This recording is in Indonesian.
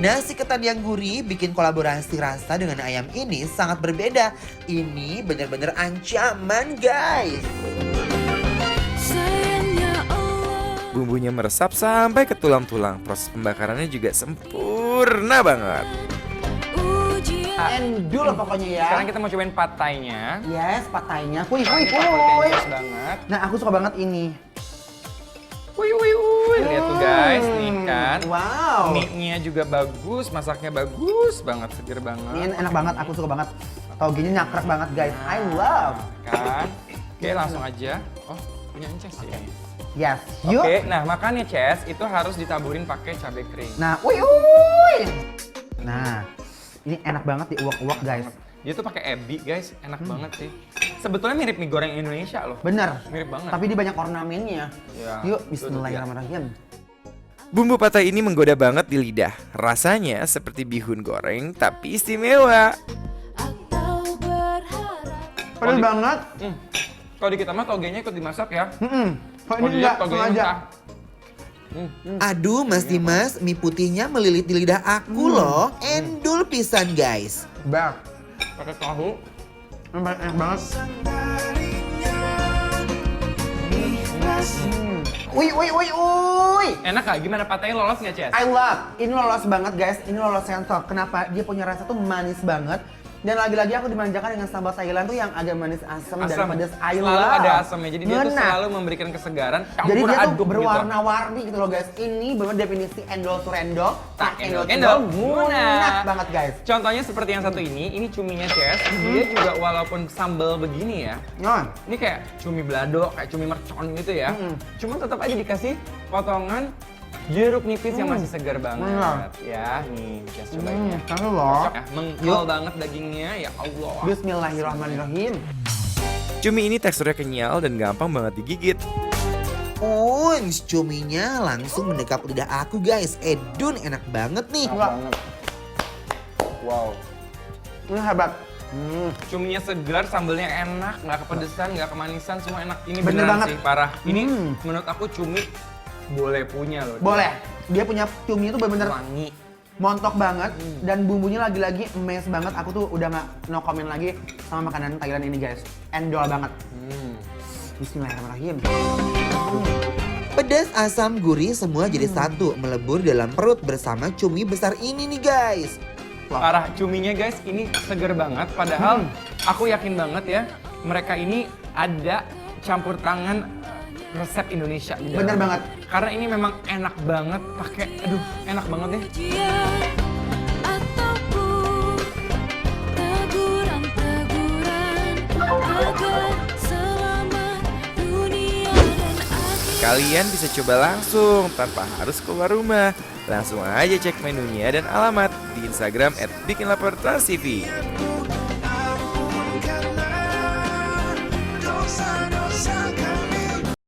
Nasi ketan yang gurih bikin kolaborasi rasa dengan ayam ini sangat berbeda. Ini bener-bener ancaman guys. Bumbunya meresap sampai ke tulang-tulang. Proses pembakarannya juga sempurna banget. Endul pokoknya ya. Sekarang kita mau cobain patainya. Yes, patainya. Kuy, Ini kuy, favoritnya kuy. Anjas banget. Nah, aku suka banget ini. Lihat tuh guys, nih kan. Wow. Mie-nya juga bagus, masaknya bagus banget, seger banget. Ini enak banget, aku suka banget. Tauginya nyakrek banget guys. I love. Kan? Oke, langsung aja. Oh, punya Anjas ya. Yes, yuk. Oke, nah makannya Ces itu harus ditaburin pakai cabai kering. Nah, uy. Nah, ini enak banget diuak-uak guys. Dia tuh pakai ebi guys, enak banget sih. Sebetulnya mirip mie goreng Indonesia loh. Bener. Mirip banget. Tapi dia banyak ornamennya. Ya, Yuk, betul, bismillahirrahmanirrahim. Bumbu patai ini menggoda banget di lidah. Rasanya seperti bihun goreng tapi istimewa. Pedas banget. Kalau di kita mah togenya ikut dimasak ya. Kok Kalau ini dia enggak togenya sengaja? mentah. Aduh Mas Dimas, mie putihnya melilit di lidah aku loh. Endul pisan guys. Bang, Pakai tahu. enak banget. Uy. Enak gak? Gimana patainya lolos nggak Ces? I love. Ini lolos banget guys. Ini lolos sensor. Kenapa? Dia punya rasa tuh manis banget. Dan lagi-lagi aku dimanjakan dengan sambal Thailand tuh yang agak manis asam dan pedas. I love. Selalu ada asamnya. Jadi dia tuh Ngena. selalu memberikan kesegaran. Jadi Campur dia tuh aduk berwarna-warni gitu loh guys. Ini bener definisi endol surendol. Tak endol endol, munak banget guys. Contohnya seperti yang satu ini cuminya Ces. Dia juga walaupun sambal begini ya. Nah, Ini kayak cumi balado, kayak cumi mercon gitu ya. Cuma tetap aja dikasih potongan jeruk nipis yang masih segar banget. Benar. Ya, nih Ces cobain ya. kan loh. Cocok ya, mengkal banget dagingnya, ya Allah. Bismillahirrahmanirrahim. Cumi ini teksturnya kenyal dan gampang banget digigit. Uns, cuminya langsung mendekap lidah aku guys. Edun enak banget nih. Enggak. Wow. Ini hebat. Cuminya segar, sambelnya enak, nggak kepedesan, nggak kemanisan, semua enak. Ini Bener beneran banget. sih, parah. Ini menurut aku cumi boleh punya loh. Boleh. Dia punya cumi itu bener-bener Wangi. montok banget dan bumbunya lagi-lagi emes banget. Aku tuh udah nggak no comment lagi sama makanan Thailand ini guys. Endol banget. Bismillahirrahmanirrahim. Pedas, asam, gurih semua jadi satu. Melebur dalam perut bersama cumi besar ini nih guys. Parah, cuminya guys ini seger banget. Padahal aku yakin banget ya, mereka ini ada campur tangan resep Indonesia di dalam. Bener banget. Karena ini memang enak banget pakai, aduh enak banget deh. Kalian bisa coba langsung tanpa harus keluar rumah. Langsung aja cek menunya dan alamat di Instagram @bikinlapertransTV.